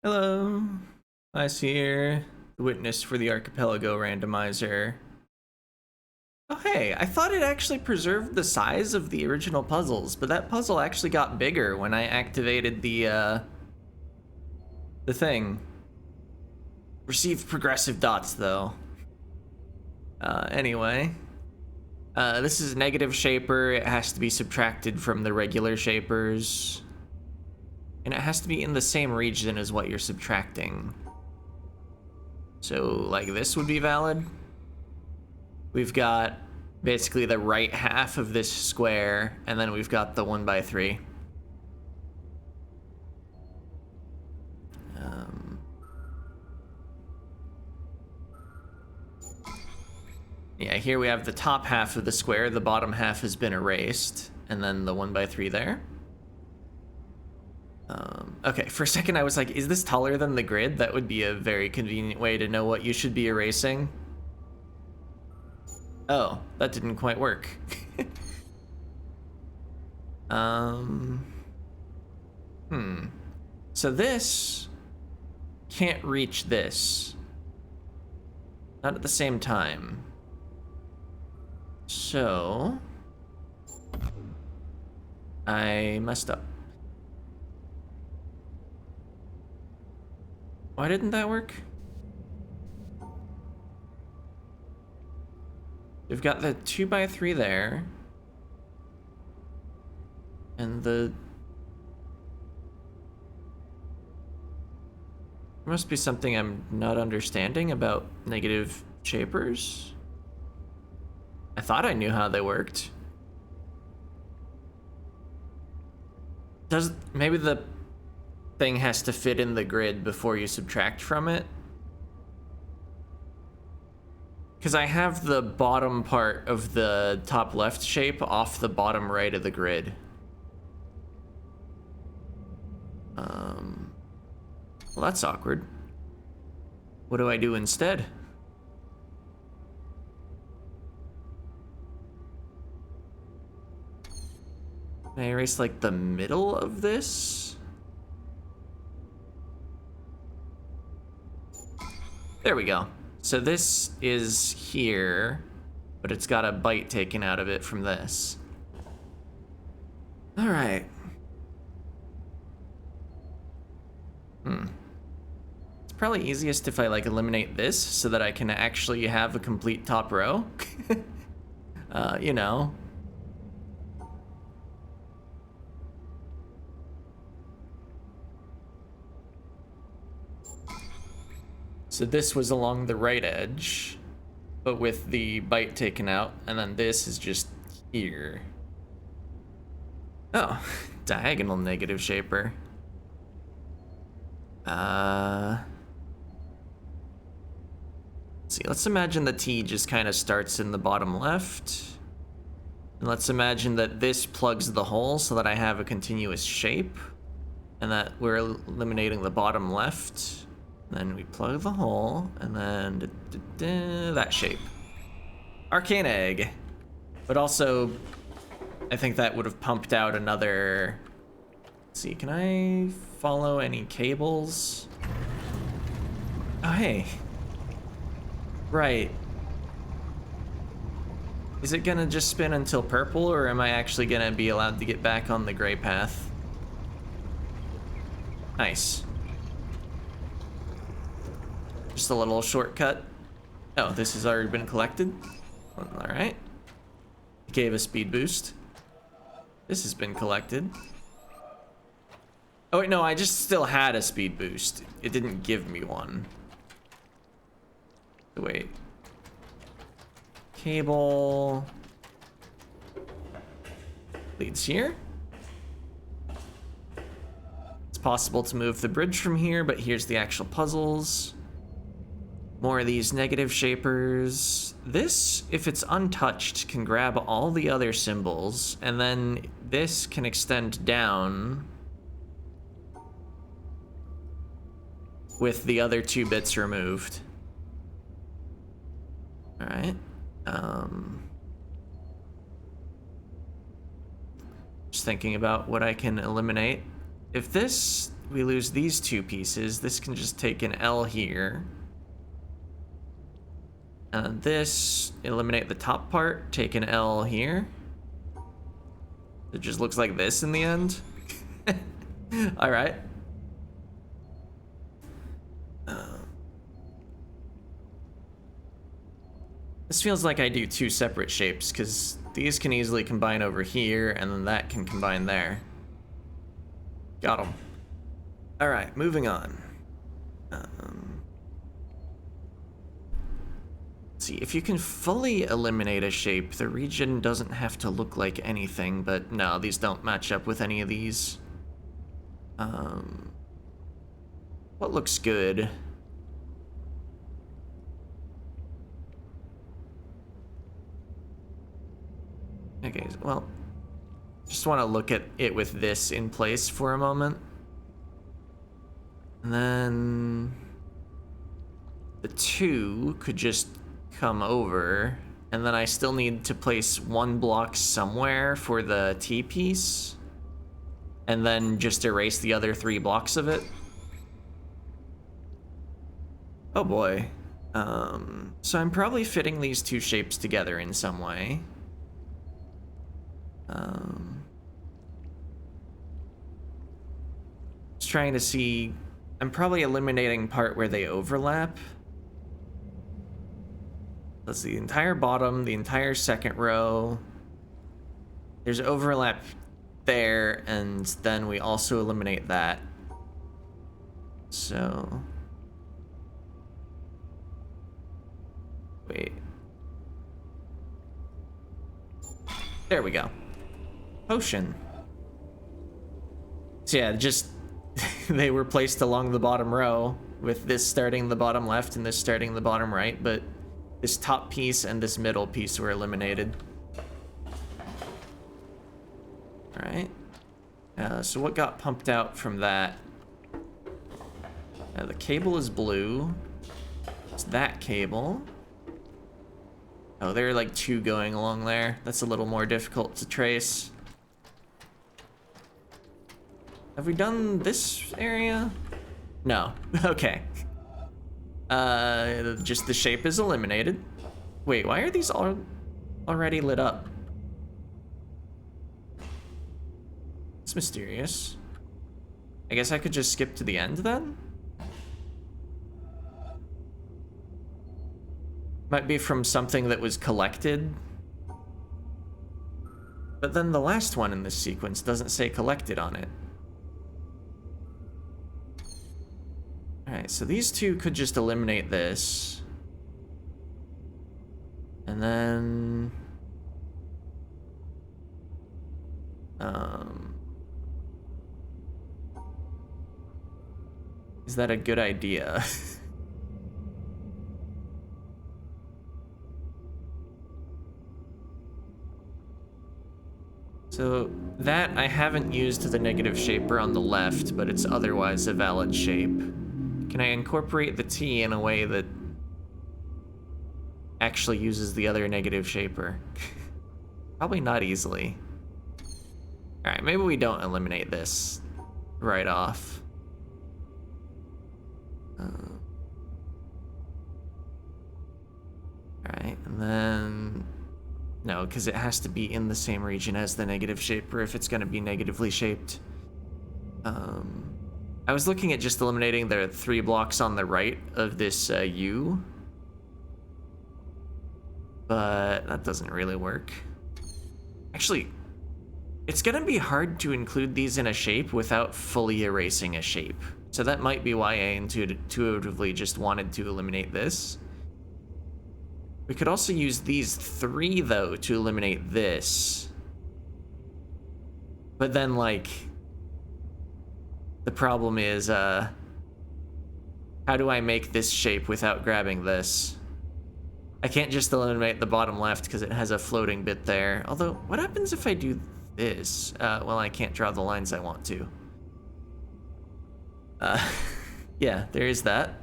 Hello, Clice here, the witness for the Archipelago randomizer. Oh hey, I thought it actually preserved the size of the original puzzles, but that puzzle actually got bigger when I activated the thing. Received progressive dots though. Anyway. This is a negative shaper. It has to be subtracted from the regular shapers. And it has to be in the same region as what you're subtracting. So, like, this would be valid. We've got basically the right half of this square, and then we've got the 1x3. Yeah, here we have the top half of the square, the bottom half has been erased, and then the 1x3 there. Okay, for a second I was like, is this taller than the grid? That would be a very convenient way to know what you should be erasing. Oh, that didn't quite work. So this can't reach this. Not at the same time. So I messed up. Why didn't that work? We've got the 2x3 there. And the... There must be something I'm not understanding about negative shapers. I thought I knew how they worked. Maybe the thing has to fit in the grid before you subtract from it? Because I have the bottom part of the top left shape off the bottom right of the grid. Well, that's awkward. What do I do instead? Can I erase like the middle of this? There we go. So this is here, but it's got a byte taken out of it from this. All right. It's probably easiest if I like eliminate this so that I can actually have a complete top row. You know. So this was along the right edge, but with the byte taken out, and then this is just here. Oh, diagonal negative shaper. Let's see, let's imagine the T just kind of starts in the bottom left. And let's imagine that this plugs the hole so that I have a continuous shape, and that we're eliminating the bottom left. Then we plug the hole, and then that shape. Arcane egg. But also, I think that would have pumped out another... Let's see, can I follow any cables? Oh, hey. Right. Is it gonna just spin until purple, or am I actually gonna be allowed to get back on the gray path? Nice. Just a little shortcut. Oh, this has already been collected. All right. It gave a speed boost. This has been collected. Oh wait, no, I just still had a speed boost. It didn't give me one. Wait. Cable. Leads here. It's possible to move the bridge from here, but here's the actual puzzles. More of these negative shapers. This, if it's untouched, can grab all the other symbols, and then this can extend down with the other 2 bits removed. All right. Just thinking about what I can eliminate. If this we lose these two pieces. This can just take an L here. And this, eliminate the top part, take an L here. It just looks like this in the end. All right. This feels like I do two separate shapes, because these can easily combine over here, and then that can combine there. Got them. All right, moving on. Let's see, if you can fully eliminate a shape, the region doesn't have to look like anything, but no, these don't match up with any of these. What looks good? Okay, well, just want to look at it with this in place for a moment. And then the two could just come over, and then I still need to place one block somewhere for the T piece, and then just erase the other 3 blocks of it. Oh boy. So I'm probably fitting these two shapes together in some way. Just trying to see, I'm probably eliminating part where they overlap. That's the entire bottom, the entire second row. There's overlap there, and then we also eliminate that. So, wait. There we go. Potion. So yeah, just they were placed along the bottom row, with this starting the bottom left and this starting the bottom right, but this top piece and this middle piece were eliminated. All right. So what got pumped out from that? The cable is blue. It's that cable. Oh, there are like 2 going along there. That's a little more difficult to trace. Have we done this area? No. Okay. Just the shape is eliminated. Wait, why are these all already lit up? It's mysterious. I guess I could just skip to the end then? Might be from something that was collected. But then the last one in this sequence doesn't say collected on it. Alright, so these two could just eliminate this. And then... is that a good idea? So that I haven't used the negative shaper on the left, but it's otherwise a valid shape. Can I incorporate the T in a way that actually uses the other negative shaper? Probably not easily. Alright, maybe we don't eliminate this right off. Alright, and then... no, because it has to be in the same region as the negative shaper if it's going to be negatively shaped. I was looking at just eliminating the 3 blocks on the right of this U, but that doesn't really work. Actually, it's going to be hard to include these in a shape without fully erasing a shape. So that might be why I intuitively just wanted to eliminate this. We could also use these 3, though, to eliminate this. But then, like, the problem is, how do I make this shape without grabbing this? I can't just eliminate the bottom left because it has a floating bit there. Although, what happens if I do this? Well, I can't draw the lines I want to. Yeah, there is that.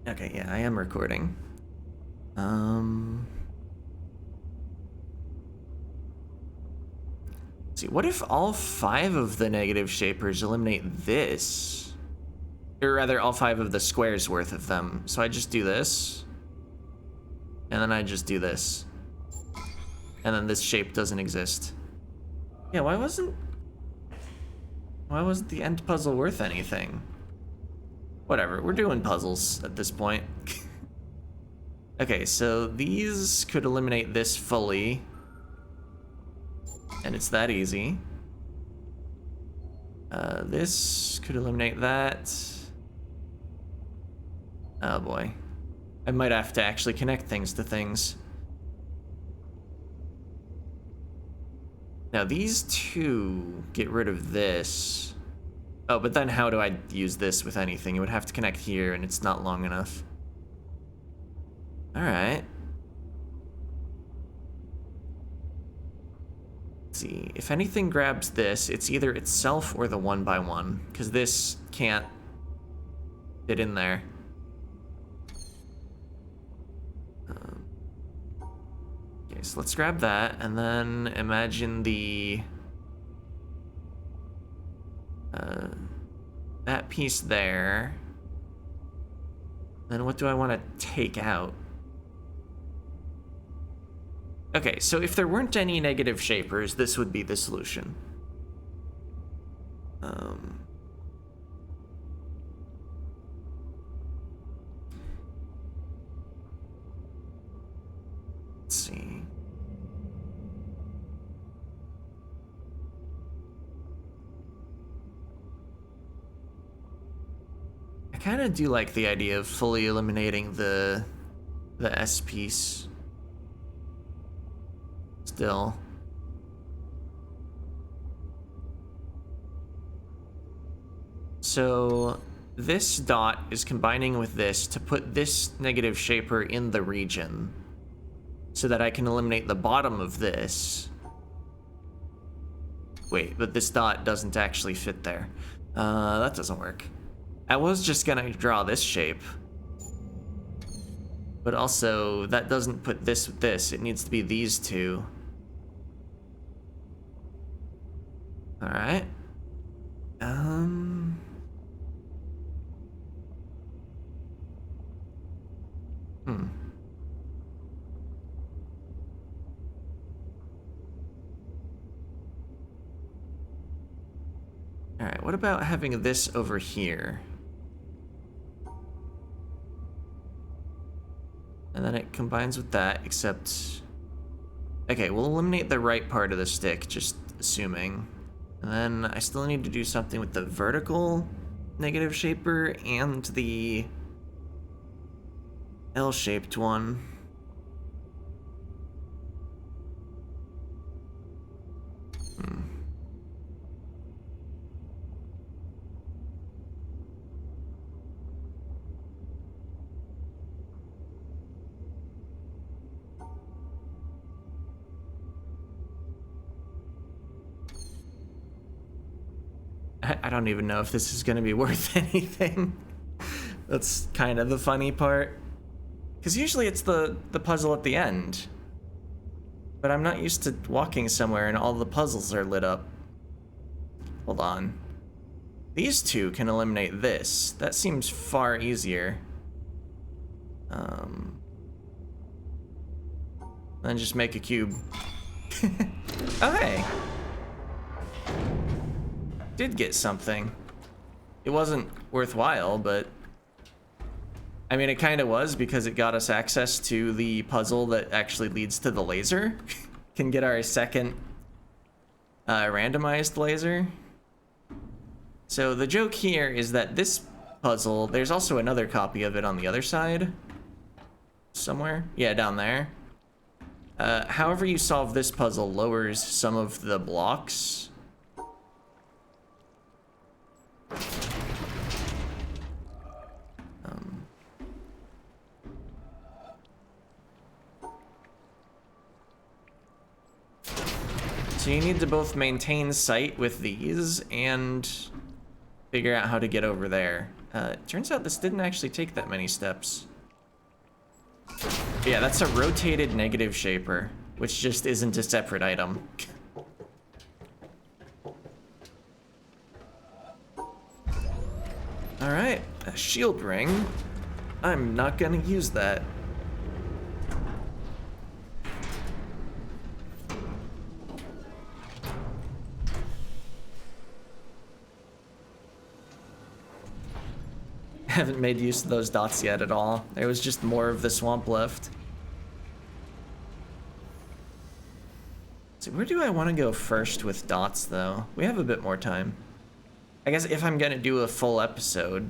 Okay, yeah, I am recording. Let's see, what if all 5 of the negative shapers eliminate this? Or rather, all 5 of the squares worth of them. So I just do this. And then I just do this. And then this shape doesn't exist. Yeah, why wasn't the end puzzle worth anything? Whatever, we're doing puzzles at this point. Okay, so these could eliminate this fully. And it's that easy. This could eliminate that. Oh boy. I might have to actually connect things to things. Now these 2 get rid of this. Oh, but then how do I use this with anything? It would have to connect here and it's not long enough. All right. Let's see, if anything grabs this, it's either itself or the 1x1, because this can't fit in there. Okay, so let's grab that, and then imagine the that piece there. Then what do I want to take out? Okay, so if there weren't any negative shapers, this would be the solution. Let's see. I kind of do like the idea of fully eliminating the S piece. Still. So this dot is combining with this to put this negative shaper in the region so that I can eliminate the bottom of this. Wait, but this dot doesn't actually fit there. That doesn't work. I was just gonna draw this shape. But also, that doesn't put this with this. It needs to be these 2. All right. All right, what about having this over here? And then it combines with that, except... Okay, we'll eliminate the right part of the stick, just assuming. And then I still need to do something with the vertical negative shaper and the L-shaped one. I don't even know if this is gonna be worth anything. That's kind of the funny part. Because usually it's the puzzle at the end. But I'm not used to walking somewhere and all the puzzles are lit up. Hold on. These 2 can eliminate this. That seems far easier. Then just make a cube. Oh, hey. Did get something. It wasn't worthwhile, but I mean, it kind of was because it got us access to the puzzle that actually leads to the laser. Can get our second randomized laser. So the joke here is that this puzzle, there's also another copy of it on the other side. Somewhere? Yeah, down there. However you solve this puzzle lowers some of the blocks. So you need to both maintain sight with these and figure out how to get over there. It turns out this didn't actually take that many steps. Yeah, that's a rotated negative shaper, which just isn't a separate item. All right, a shield ring. I'm not gonna use that. Haven't made use of those dots yet at all. There was just more of the swamp left. So where do I want to go first with dots, though? We have a bit more time. I guess if I'm gonna do a full episode,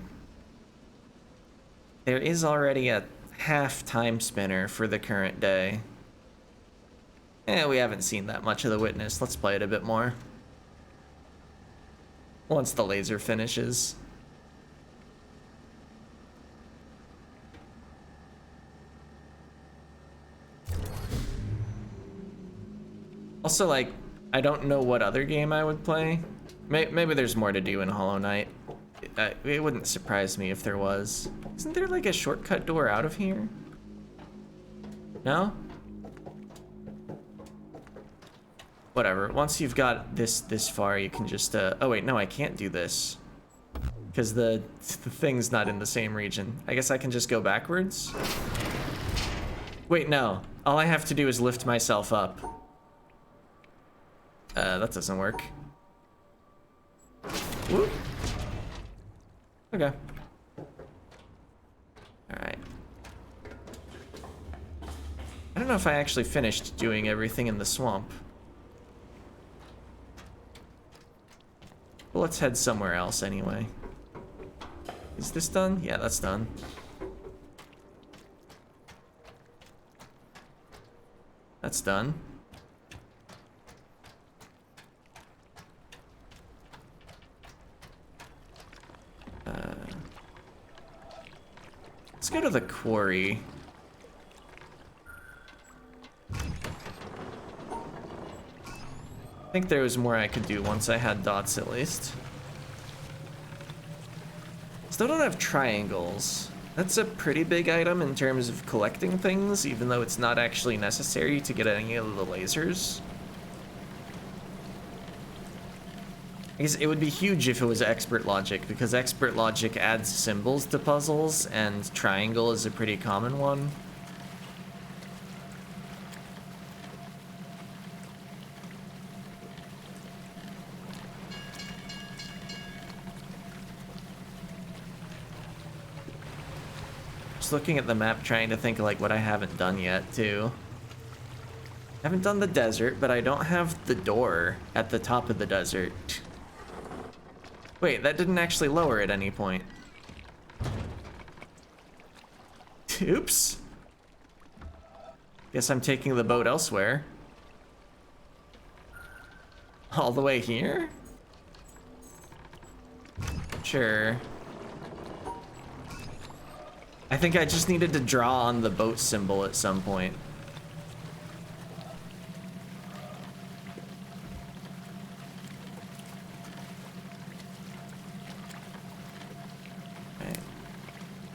there is already a half time spinner for the current day. We haven't seen that much of the Witness. Let's play it a bit more. Once the laser finishes. Also, like, I don't know what other game I would play. Maybe there's more to do in Hollow Knight. It wouldn't surprise me if there was. Isn't there like a shortcut door out of here? No? Whatever. Once you've got this far, you can just oh wait, no, I can't do this. Because the thing's not in the same region. I guess I can just go backwards? Wait, no. All I have to do is lift myself up. That doesn't work. Whoop. Okay. Alright. I don't know if I actually finished doing everything in the swamp. Well, let's head somewhere else anyway. Is this done? Yeah, that's done. That's done. Let's go to the quarry. I think there was more I could do once I had dots at least. Still don't have triangles. That's a pretty big item in terms of collecting things, even though it's not actually necessary to get any of the lasers. I guess it would be huge if it was expert logic, because expert logic adds symbols to puzzles, and triangle is a pretty common one. Just looking at the map, trying to think like what I haven't done yet, too. I haven't done the desert, but I don't have the door at the top of the desert. Wait, that didn't actually lower at any point. Oops. Guess I'm taking the boat elsewhere. All the way here? Sure. I think I just needed to draw on the boat symbol at some point.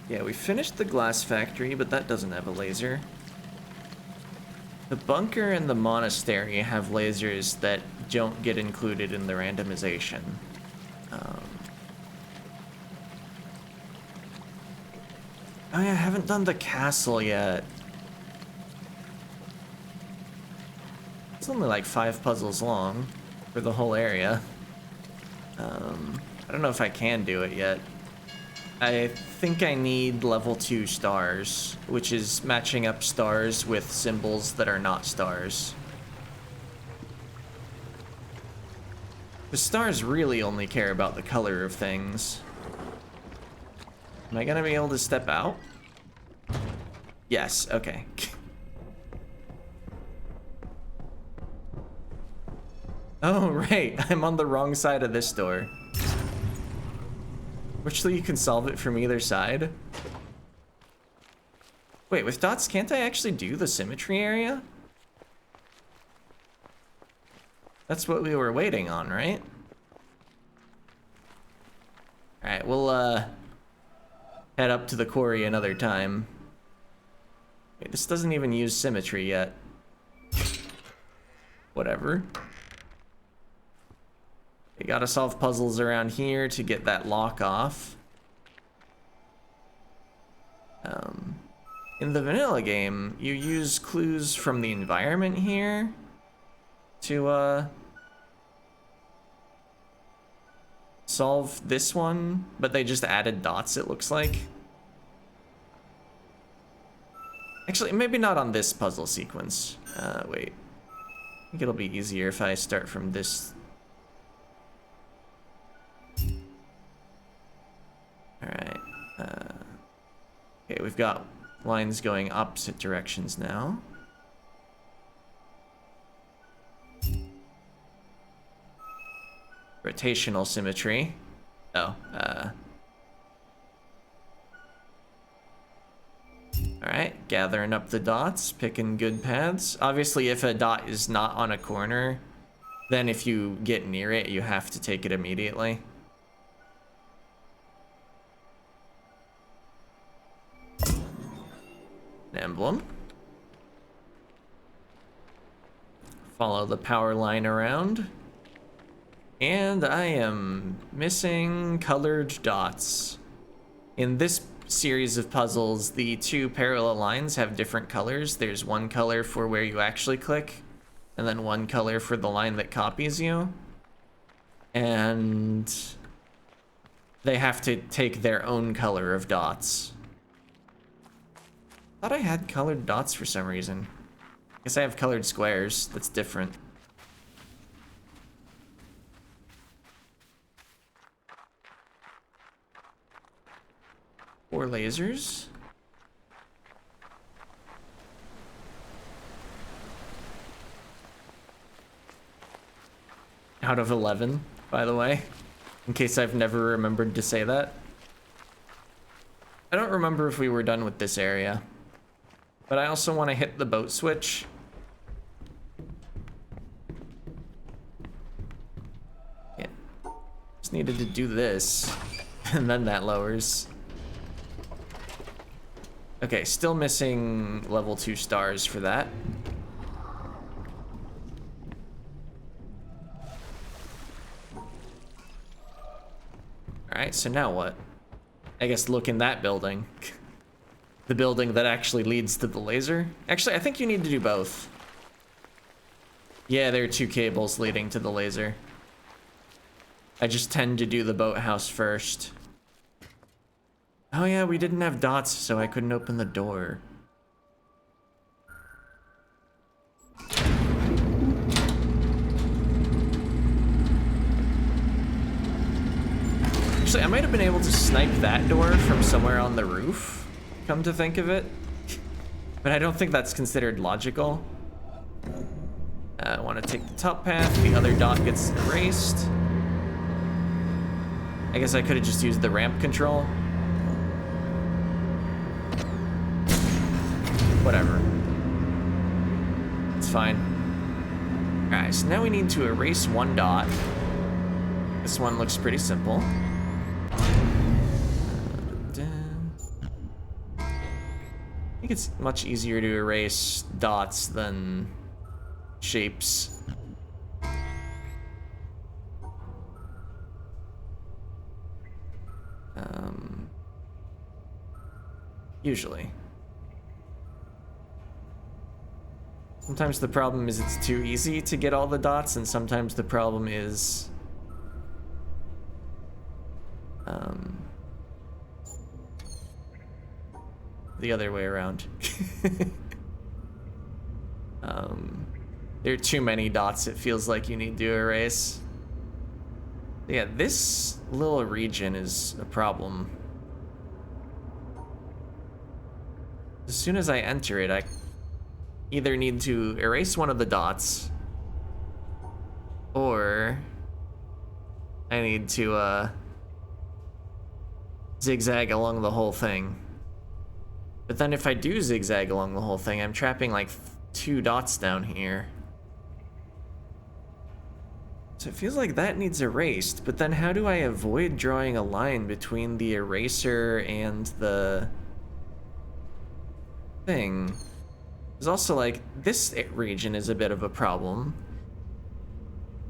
Yeah, we finished the glass factory, but that doesn't have a laser. The bunker and the monastery have lasers that don't get included in the randomization. Oh yeah, I haven't done the castle yet. It's only like 5 puzzles long for the whole area. I don't know if I can do it yet. I think I need level 2 stars, which is matching up stars with symbols that are not stars. The stars really only care about the color of things. Am I gonna be able to step out? Yes, okay. Oh, right, I'm on the wrong side of this door. Actually, you can solve it from either side. Wait, with dots, can't I actually do the symmetry area? That's what we were waiting on, right? Alright, we'll, head up to the quarry another time. Wait, this doesn't even use symmetry yet. Whatever. You gotta solve puzzles around here to get that lock off. In the vanilla game, you use clues from the environment here to solve this one, but they just added dots, it looks like. Actually, maybe not on this puzzle sequence. Wait. I think it'll be easier if I start from this. Alright. Okay, we've got lines going opposite directions now. Rotational symmetry. Oh, Alright, gathering up the dots, picking good paths. Obviously, if a dot is not on a corner, then if you get near it, you have to take it immediately. An emblem. Follow the power line around. And I am missing colored dots. In this series of puzzles, the two parallel lines have different colors. There's one color for where you actually click, and then one color for the line that copies you. And they have to take their own color of dots. Thought I had colored dots for some reason. Guess I have colored squares. That's different. Four lasers. Out of 11, by the way, in case I've never remembered to say that. I don't remember if we were done with this area, but I also want to hit the boat switch. Yeah, just needed to do this, and then that lowers. Okay, still missing level 2 stars for that. Alright, so now what? I guess look in that building. The building that actually leads to the laser. Actually, I think you need to do both. Yeah, there are 2 cables leading to the laser. I just tend to do the boathouse first. Oh yeah, we didn't have dots, so I couldn't open the door. Actually, I might have been able to snipe that door from somewhere on the roof, come to think of it. But I don't think that's considered logical. I want to take the top path, the other dot gets erased. I guess I could have just used the ramp control. Whatever. It's fine. Alright, so now we need to erase one dot. This one looks pretty simple. I think it's much easier to erase dots than shapes. Usually. Sometimes the problem is it's too easy to get all the dots, and sometimes the problem is the other way around. There are too many dots it feels like you need to erase. Yeah, this little region is a problem. As soon as I enter it, I either need to erase one of the dots, or I need to zigzag along the whole thing. But then if I do zigzag along the whole thing, I'm trapping like 2 dots down here. So it feels like that needs erased, but then how do I avoid drawing a line between the eraser and the thing? There's also like, this region is a bit of a problem.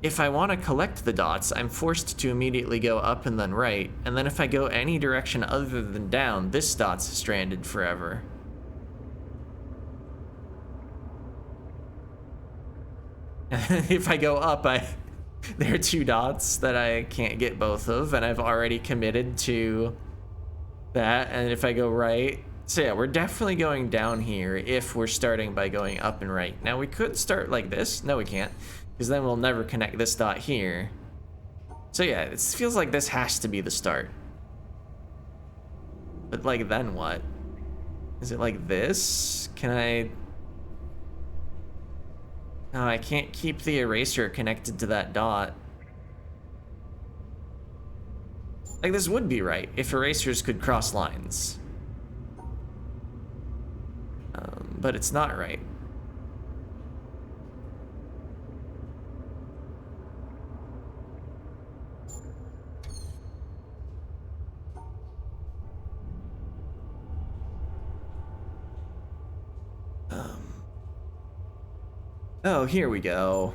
if I want to collect the dots, I'm forced to immediately go up and then right, and then if I go any direction other than down, this dot's stranded forever. If I go up, there are 2 dots that I can't get both of, and I've already committed to that, and if I go right... So yeah, we're definitely going down here if we're starting by going up and right. Now we could start like this. No, we can't, because then we'll never connect this dot here. So yeah, it feels like this has to be the start. But like, then what? Is it like this? Can I... No, I can't keep the eraser connected to that dot. Like, this would be right if erasers could cross lines. But it's not right. Oh, here we go.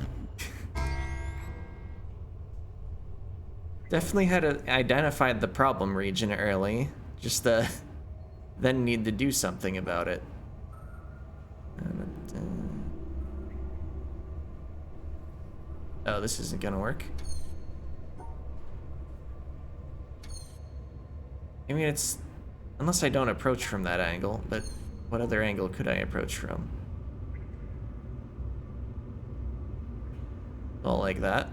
Definitely had identified the problem region early. Just then need to do something about it. Oh, this isn't gonna work. I mean, it's... Unless I don't approach from that angle, but what other angle could I approach from? Well, like that.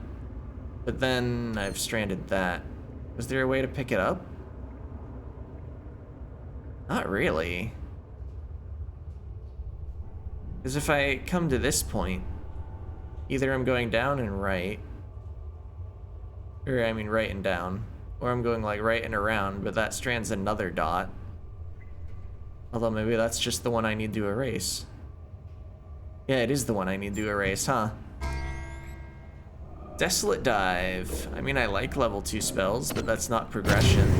But then I've stranded that. Was there a way to pick it up? Not really. Because if I come to this point, either I'm going down and right, or I mean right and down, or I'm going like right and around, but that strands another dot. Although maybe that's just the one I need to erase. Yeah, it is the one I need to erase, huh? Desolate Dive. I mean, I like level 2 spells, but that's not progression.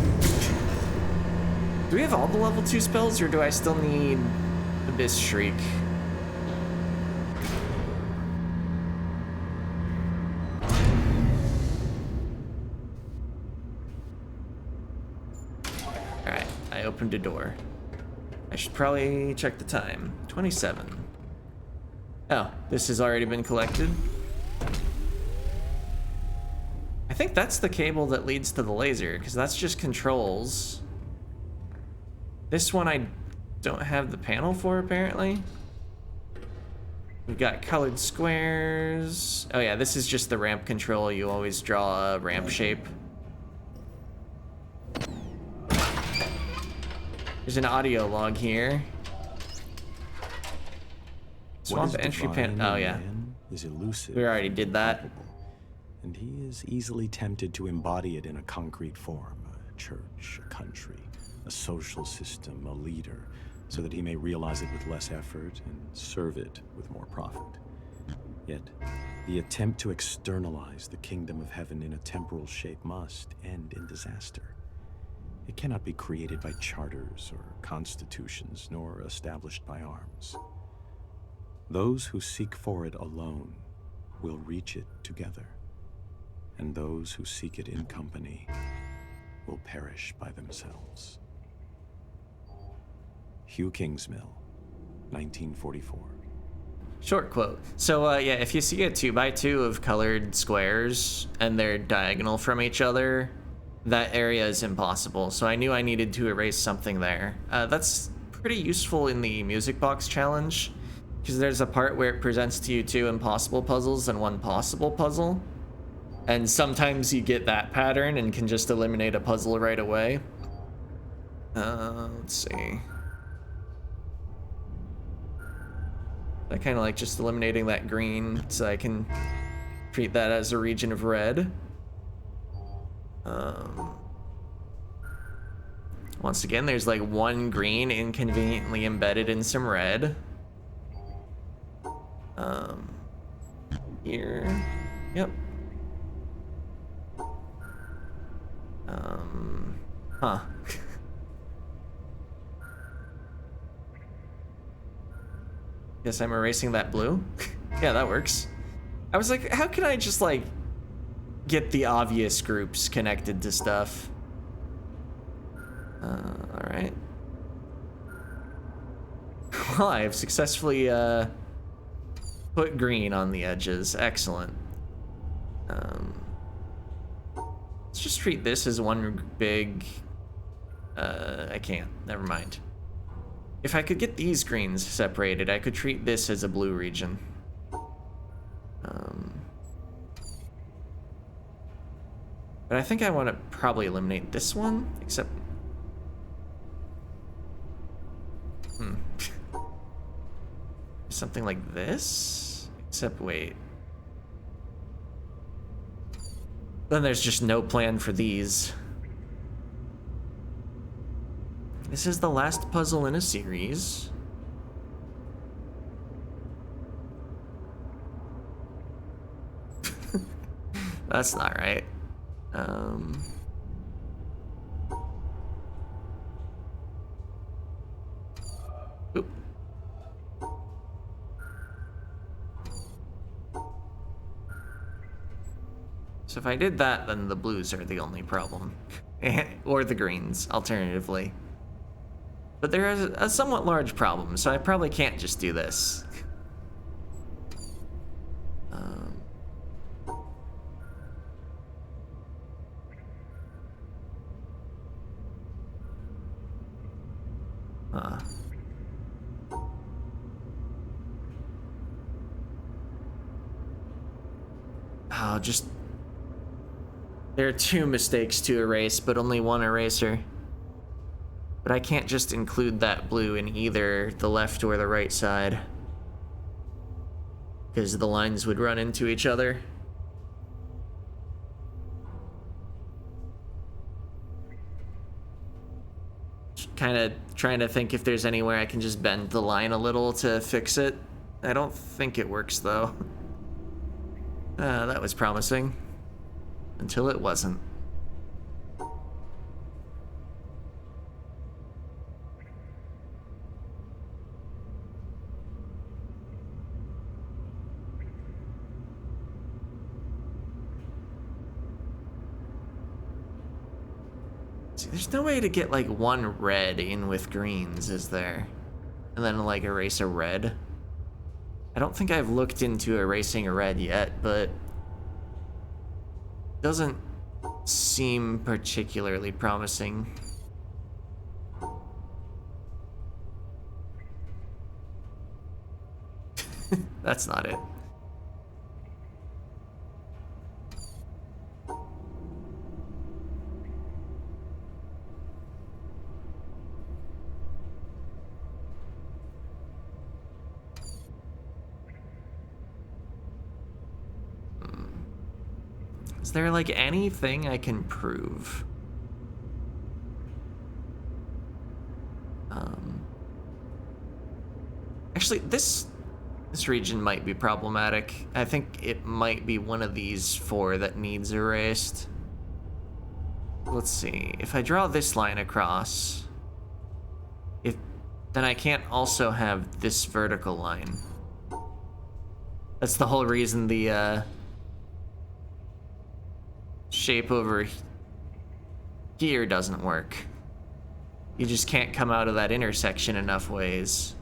Do we have all the level 2 spells, or do I still need Abyss Shriek? Alright, I opened a door. I should probably check the time. 27. Oh, this has already been collected. I think that's the cable that leads to the laser, because that's just controls. This one I don't have the panel for, apparently. We've got colored squares. Oh yeah, this is just the ramp control. You always draw a ramp shape. There's an audio log here. Swamp entry pan. Oh yeah. Is elusive. We already did that. And he is easily tempted to embody it in a concrete form, a church, a country, a social system, a leader, so that he may realize it with less effort and serve it with more profit. Yet, the attempt to externalize the kingdom of heaven in a temporal shape must end in disaster. It cannot be created by charters or constitutions, nor established by arms. Those who seek for it alone will reach it together. And those who seek it in company will perish by themselves. Hugh Kingsmill, 1944. Short quote. So yeah, if you see a 2x2 of colored squares and they're diagonal from each other, that area is impossible. So I knew I needed to erase something there. That's pretty useful in the music box challenge, because there's a part where it presents to you 2 impossible puzzles and 1 possible puzzle. And sometimes you get that pattern and can just eliminate a puzzle right away. Let's see. I kind of like just eliminating that green so I can treat that as a region of red. Once again, there's like 1 green inconveniently embedded in some red. Here. Yep. Huh. Guess I'm erasing that blue. Yeah, that works. I was like, how can I just like get the obvious groups connected to stuff. All right. Well, I have successfully put green on the edges. Excellent. Let's just treat this as one big... I can't. Never mind. If I could get these greens separated, I could treat this as a blue region. But I think I want to probably eliminate this one, except... Something like this? Except, wait. Then there's just no plan for these. This is the last puzzle in a series. That's not right. Oop. So if I did that, then the blues are the only problem. Or the greens, alternatively. But there is a somewhat large problem, so I probably can't just do this. Oh, just... There are 2 mistakes to erase, but only 1 eraser. But I can't just include that blue in either the left or the right side, because the lines would run into each other. Kind of trying to think if there's anywhere I can just bend the line a little to fix it. I don't think it works, though. That was promising. Until it wasn't. See, there's no way to get like 1 red in with greens, is there? And then like erase a red? I don't think I've looked into erasing a red yet, but doesn't seem particularly promising. That's not it. Is there like anything I can prove? Actually, this region might be problematic. I think it might be one of these 4 that needs erased. Let's see. If I draw this line across, then I can't also have this vertical line. That's the whole reason the shape over here doesn't work. You just can't come out of that intersection enough ways.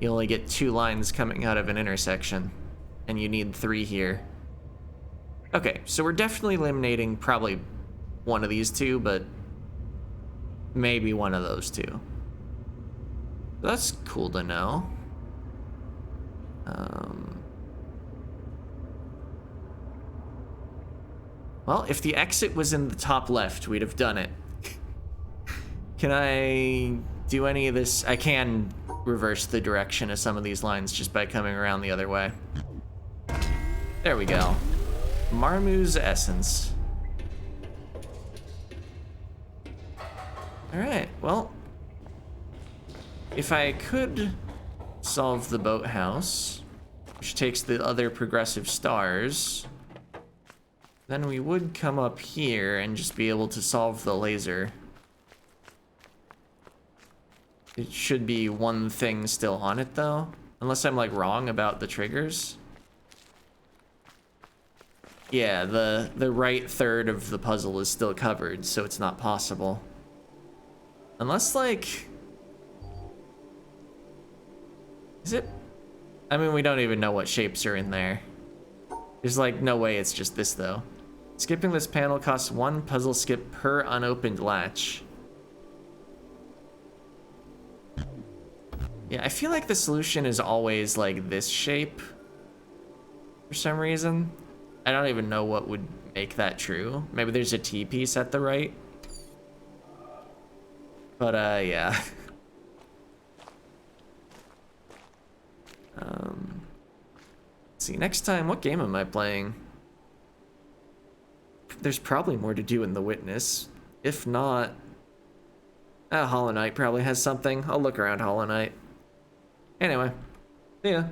You only get 2 lines coming out of an intersection, and you need 3 here. Okay, so we're definitely eliminating probably one of these 2, but maybe one of those 2. That's cool to know. Well, if the exit was in the top left, we'd have done it. Can I do any of this? I can reverse the direction of some of these lines just by coming around the other way. There we go. Marmu's essence. All right, well, if I could solve the boathouse, which takes the other progressive stars, then we would come up here and just be able to solve the laser. It should be 1 thing still on it, though. Unless I'm, like, wrong about the triggers. Yeah, the right third of the puzzle is still covered, so it's not possible. Unless, like... Is it? I mean, we don't even know what shapes are in there. There's, like, no way it's just this, though. Skipping this panel costs 1 puzzle skip per unopened latch. Yeah, I feel like the solution is always, like, this shape. For some reason. I don't even know what would make that true. Maybe there's a T-piece at the right. But, yeah. Let's see, next time, what game am I playing? There's probably more to do in the Witness. If not... Hollow Knight probably has something. I'll look around Hollow Knight. Anyway, see ya.